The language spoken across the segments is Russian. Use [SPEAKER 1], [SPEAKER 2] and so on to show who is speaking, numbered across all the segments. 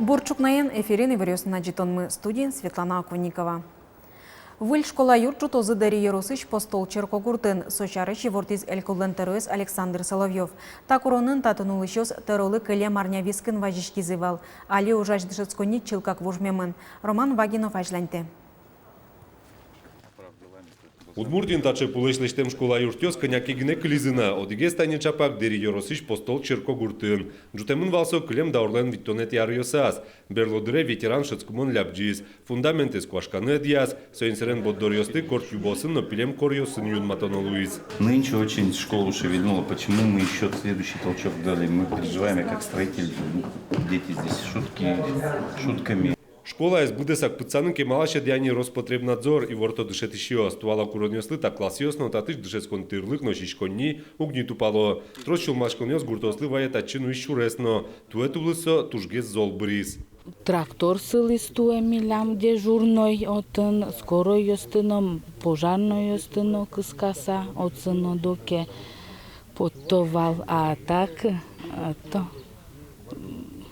[SPEAKER 1] Бурчукнаен эфирин вересна житонмы студия Светлана Акунникова. Выль школа юрчу тозы Дарья Росыч постол черкогуртын сочарычи вортиз элькулден Александр Соловьев. Такуронын татынулы щёс теролы кыле марня вискын важишкизывал. Али ужач дышецконик чилкак вужмемын. Роман Вагинов ажланте.
[SPEAKER 2] Удмуртин таче пулешлештем школа юртёс коняки гне клизына. Одиге стане чапак Дарья Росыч постол черкогуртын. Жутемын валсо клем даурлен виттонет ярыёсас. Берлодыре ветеран шецкумон ляпджиз. Фундаменты сквашканы дьяс. Соинсерен боддорьёсты корт юбосын, но пилем корьёсын юн матонолуиз.
[SPEAKER 3] Нынче очень школу шевельнуло. Почему мы еще следующий толчок дали? Мы переживаем, как строитель. Дети здесь шутками.
[SPEAKER 2] Школа из Будесак пацаны кемалаше дяни Роспотребнадзор и ворто дышетишиос. Туала куронёслы так классиосно татыш дышескон тырлык ношишконни угни тупало. Тросчил машконёс гуртослы ваят отчину ищуресно. Туэтулысо тужгез зол бриз.
[SPEAKER 4] Трактор сылистуе милям дежурной отын, скоро ёстыно, пожарно ёстыно кыскаса, отсыно доке подтовал, а так то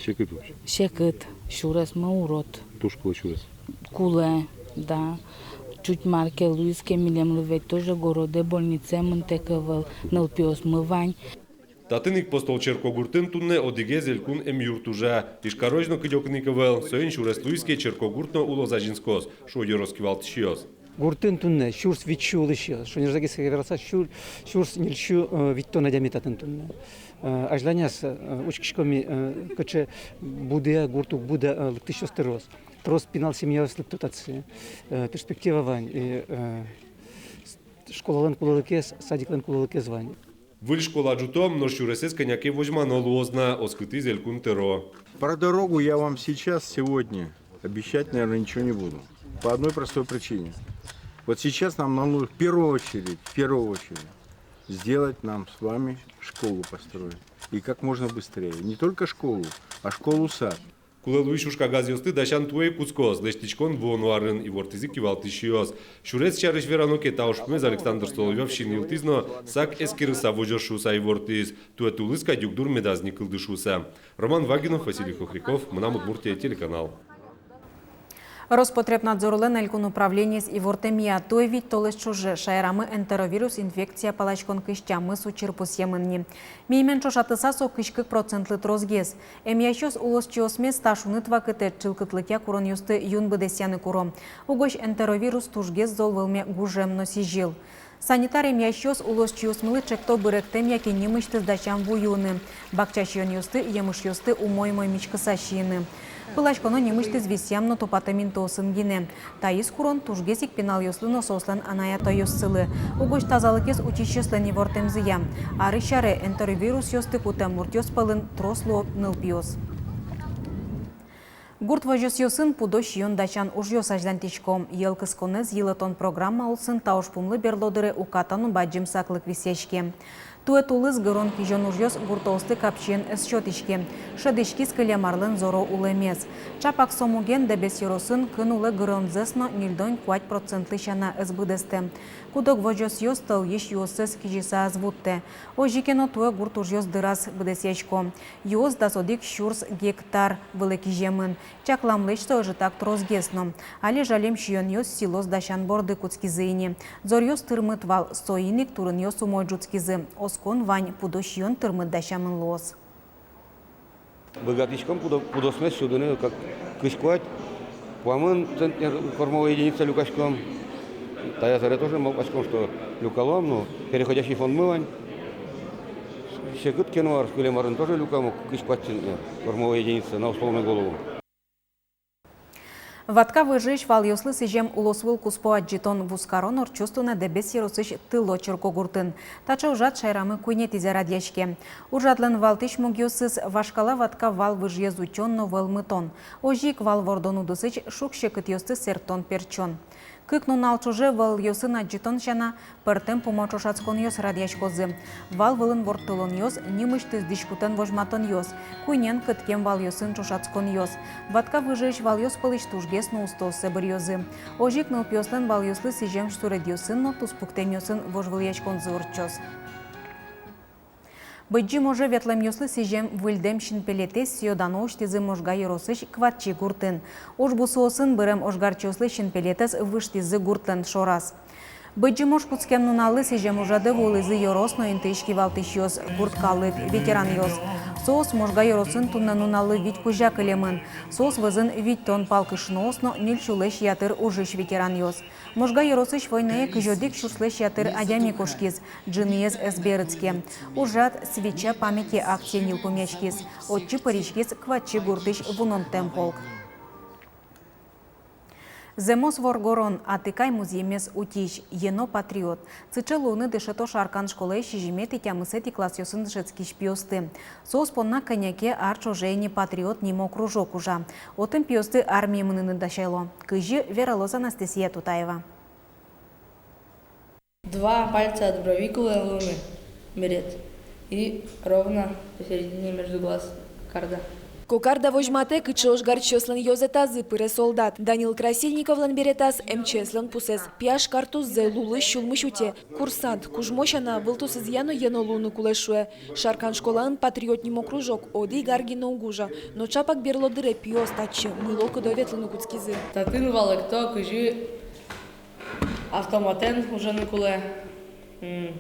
[SPEAKER 2] Шекыт вообще.
[SPEAKER 4] шекыт, шурес маурот.
[SPEAKER 2] Тушкула шурес.
[SPEAKER 4] Куле, да. Чуть марке Луиске милям лывет тоже городе больнице мынтекывал, нылпиос мывань.
[SPEAKER 2] Татыник постол черкогуртын тунне одиге зелькун эм юртужа. Ишкарожно кыдёкникывал, соин шурес луиске черкогуртно улозажинскос, шо ёроскивал тишиос.
[SPEAKER 5] Гуртын тунне, шурс витчу лышиос, шо нержагиска вераса шурс нильчу виттона дямитатын тунне. Ажланяс учкишкоми каче буде гуртук буде лыктышос тырос. Трос пинал семья слыптутации. Перспектива вань. Школалан кулалыкес, садиклан кулалыкес вань.
[SPEAKER 2] Выль школа джутом, но шуресес коняки возьмано лозна, оскыты зелькун теро.
[SPEAKER 6] Про дорогу я вам сейчас, сегодня, обещать, наверное, ничего не буду. По одной простой причине. Вот сейчас нам нужно в первую очередь, сделать нам с вами школу построить. И как можно быстрее. Не только школу, а школу-сад.
[SPEAKER 2] Кулелуиш ушка газиосты дашан туэй куцкос, лештичкон вонуарын и вортизи кивалтишиос. Шурес чарыш вераноке таушпмез Александр Соловьев шинилтизно сак эскирыса вожошуса и вортиз. Туэтулыска дюкдур медазникл дышуса. Роман Вагинов, Василий Хохряков, Мнам Удмуртия, телеканал.
[SPEAKER 1] Роспотребнадзорлен элькун управление с ивортемия той вид толес чуже шайрамы энтеровирус инфекция палачкон кыштямы сучирпус емынни. Меймен чошатыса со кышкык процентлы трозгез. Эмящос улос чиосме сташуны твакыте чылкытлыке курон юсты юн быдесяны куром. Угош энтеровирус тужгез золвылме гужемно сижил. Санитар эмящос улос чиосмылы чекто быректем яки немышты сдачам вуюны. Бакчащион юсты емыш юсты умой-мой мичкыса шиины. Пылачконо немышты звисямно топатамин тосын гине. Таис курон тужгесик пенал ёслыно сослен анаята ёссылы. Угош тазалыкес учищеслен евортемзыя. Ары шаре энтеровирус ёсты кутем муртёс пылын тросло нылпиос. Гурт вожёс ёсын пудош йон дачан уж ёс ажлантичком. Елкыс конез йылытон программа улсын таушпумлы берлодыры укатану баджим саклык висешке. Туэт улыз гырон кижон ужьёс гуртосты капчен эсчётичке. Шедышки скеле марлын зоро улемез. Чапак сомуген дебес йоросын кын улы гырон зесно нильдон 5% шана эсбыдесте. Кудок вожёс ёс тыл еш ёсыз кижиса азвутте. Ожикено туэ гурт ужьёс дырас быдесечко. Ёс дасодик шурс гектар вылы кижемын. Чакламлышто житак трозгесно. Али жалем шион ёс силос дашан борды куцкизыйни. Зор ёс тырмыт вал соиник турын ёс умой джуцкизы. Оскон вань пудощион тырмыт дашамын лос.
[SPEAKER 7] Богатичком пудосмес сюдыны как кышкуать. Пуамын центр кормовой единицы люкачком. Таязаре тоже молкачком, что люкалом, но переходящий фон мывань. Щекыт кенуар, скулемарын тоже люкам, кышкуать кормовой единицы на условную голову.
[SPEAKER 1] Ватка выжиж вал ёслы сижем улосвыл куспоат житон вускарон орчустуна дебес еросыш тыло черкогуртын. Тача ужат шайрамы куйнет изарадьяшке. Ужатлын валтыш мугёсыз вашкала ватка вал выжез учонно вэлмытон. Ожик вал вордону дысыч шук щекыт ёсты сертон перчон. Кык нунал чуже вал ёсын аджитон шана пыртым пумачошацкон ёс радьяшкозы. Вал вылын вортылон ёс, нимыштыз дишкутен вожматон ёс. Куйнен кыткем вал ёсын чошацкон ёс. Ватка выжиж вал ёс пылыш тужгес но устосы бір ёзы. Ожик нылпёслен вал ёслы сижем штуред ёсын, но туспуктем ёсын вожвыл яшкон зырчос. Быджи може ветлем йослы сижем выльдем шинпелетес сиодан оштизы можга еросыш кватчи гуртын. Ош бусоосын бырем ошгарчослы шинпелетес выштизы гуртлен шорас. Быджи мош куцкем нуналы сижем ужады волызы ерос, но интышки валтыш йос, гурткалык, ветеран йос. Соос можга еросын тунна нуналы вить кужак элемын. Соос вызын вить тон палкышнос, но нильчулеш ятыр ужиш ветеран йос. Можга еросыш войнае кыжодик шурслеш ятыр адями кошкиз, джиниез эсберыцке. Ужат свеча памяти акции нилпумечкиз. Отчи паричкиз кватчи гуртыш вунон темполк. Земос воргорон атыкай музеймес утич, ено патриот. Цычелуны дышето шаркан школе шижимет и тямысет и класс йосын дышецкий шпиосты. Соус понна коньяке арчо жейни патриот нимо кружок ужа. Отым пиосты армии мыныны дашайло. Кыжи Вералоз Анастасия Тутаева.
[SPEAKER 8] 2 пальца от бровикулы луны берет и ровно посередине между глаз карда.
[SPEAKER 9] Кокарда вожмате кычош гарчослан йозетазы пыре солдат. Данил Красильниковлан беретаз МЧСлан пусес. Пиаш картуз зе лулы шулмышуте. Курсант кужмошана вылтус изъяно ено луны кулешуе. Шаркан школаын патриотнимо кружок оди гаргино угужа. Но чапак берло дыре пиос тачы мыло кудоветлыны куцкизы.
[SPEAKER 8] Татын валыкто кыжи автоматен уже на куле.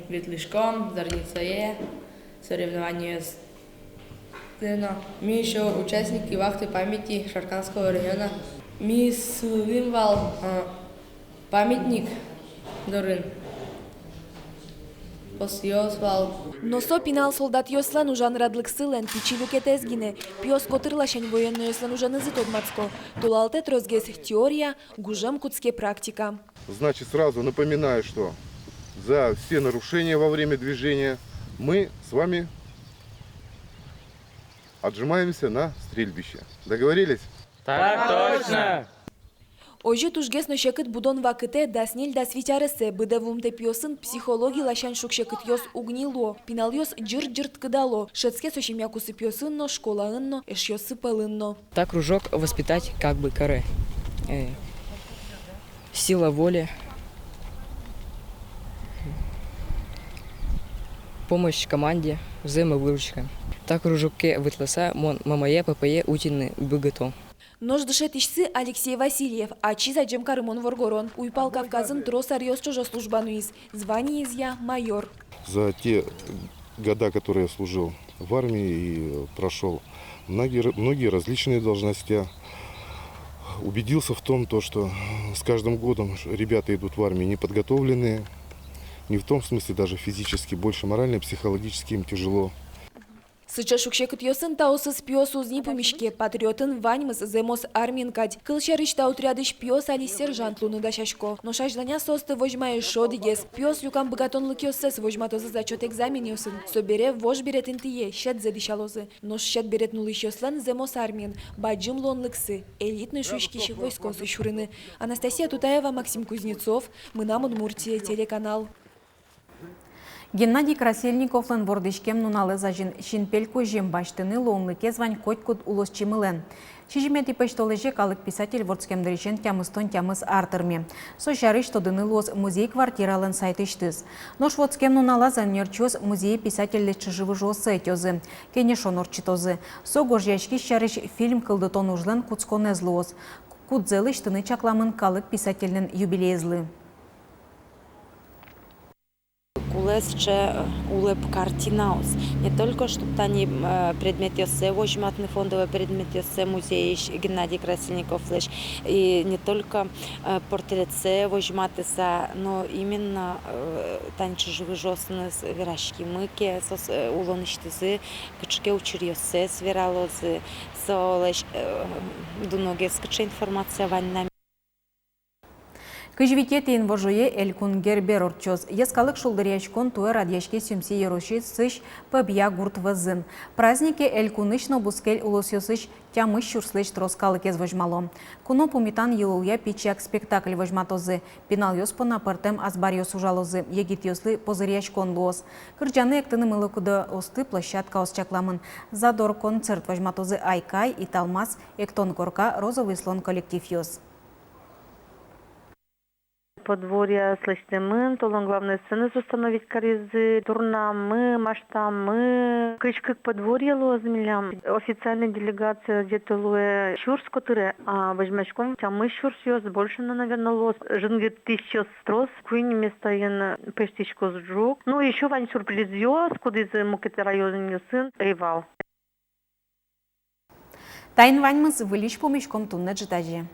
[SPEAKER 8] Ветлишком, зарницае, соревнования с Мы еще участники вахты памяти Шарканского района. Мы следим памятник Дорын.
[SPEAKER 9] Но со пинал солдат йослан ужан радлык сылен пичилюкет ezgine. Пиос котырлашень военно йослан ужан ызыт одмацко. Тулалтет розгес теория, гужам куцке практика.
[SPEAKER 10] Значит, сразу напоминаю, что за все нарушения во время движения мы с вами отжимаемся на стрельбище. Договорились?
[SPEAKER 11] Так точно!
[SPEAKER 9] Ожи тужгес но шекыт будон вакыте даснил да свитяресе быдевумте пиосын психологи лащан шук шекыт йос угнило. Пинал йос джыр-джырт кыдало. Шецке сошимякусы пиосынно, школаынно, эш йосы пылынно.
[SPEAKER 11] Так кружок воспитать как бы каре. Сила воли. Помощь команде, взаимовыручка. Так кружокке вытласа, мамае, папае, утины, быгато.
[SPEAKER 9] Нож дышет ищцы Алексей Васильев, а чиза Джемкарымон Воргорон. Уйпал Кавказын тросар йосчожо службануиз. Звание изъя майор.
[SPEAKER 10] За те года, которые я служил в армии и прошел многие различные должности, убедился в том, что с каждым годом ребята идут в армию неподготовленные. Не в том смысле даже физически, больше морально и психологически им тяжело.
[SPEAKER 9] Сыча шукшекыт йосын таусыз пиос узни помешке, патриотын ваньмыз земос армин кать. Кылчарыч отрядыш пиос али сержант луны дашашко. Но шажданя состы вожмае шодигес. Пиос люкам богатонлык йосес вожматозы зачет экзамен йосын. Собере вож берет интие, щет задишалозы. Но щет берет нулыш йослан земос армин. Баджим лонлыксы. Элитный шушкищи войскосы шурыны. Анастасия Тутаева, Максим Кузнецов. Мы нам Удмуртия, телеканал.
[SPEAKER 1] Геннадий Красильниковлан вордышкем нуналы зажин шинпельку жембаштыны лоунлыке звань котькуд улосчимылен. Шижимет и пештолеже калык писатель вордскем дыречен тямыстон тямыс артырме. Сошарыш тодыны лоз музей квартиралын сайтыштыз. Нош вордскем нунала занерчоз музей писатель чыжывы жосы этёзы. Кенешон орчитозы. Со гожьяшки шарыш фильм кылдытон ужлан куцконезлоз. Кудзелыш тыны чакламын калык писательнын юбилейзлы.
[SPEAKER 12] Ще улеп картинаус. Не только, чтобы они предметы все возьматные фондовые предметы все музеи Геннадий Красильников и не только портрет все возьматы, но именно танчи живы жостные вирашки мыки, улонищтызы, качке учерье все свиралозы, солеш дуноге скаче информация ванна.
[SPEAKER 1] Кыжвитетин вожуе элькун гербер орчоз. Яскалык шулдырячкон туэ радьяшке сюмси ероши сыш пабья гурт вазын. Празднике элькунышно бускель улосёсыш тямыш шурслыш троскалык ез вожмало. Куно пумитан елуя пичак спектакль вожматозы. Пинал йоспона партем азбарьос ужалозы. Егит йослы позырячкон лос. Кырджаны эктыны мылыкуда осты площадка осчакламын. Задор концерт вожматозы айкай и талмас эктон горка розовый слон коллектив йос.
[SPEAKER 13] подворья слышны, толон главной сцены установить каризы, турнамы, маштамы, кричка к подворье лозмилям. Официальная делегация где-то луэ щурскотыре, а возьмачком тямы щурсьёс, больше, наверное, лоз. Жингет тысяча строс, куин место ен пештичко сжук. Ну, еще вань сюрпризьёс, куда из мукетерайозный сын, эйвал.
[SPEAKER 1] Тайн ваньмыз вылич помешком тунна джитажи.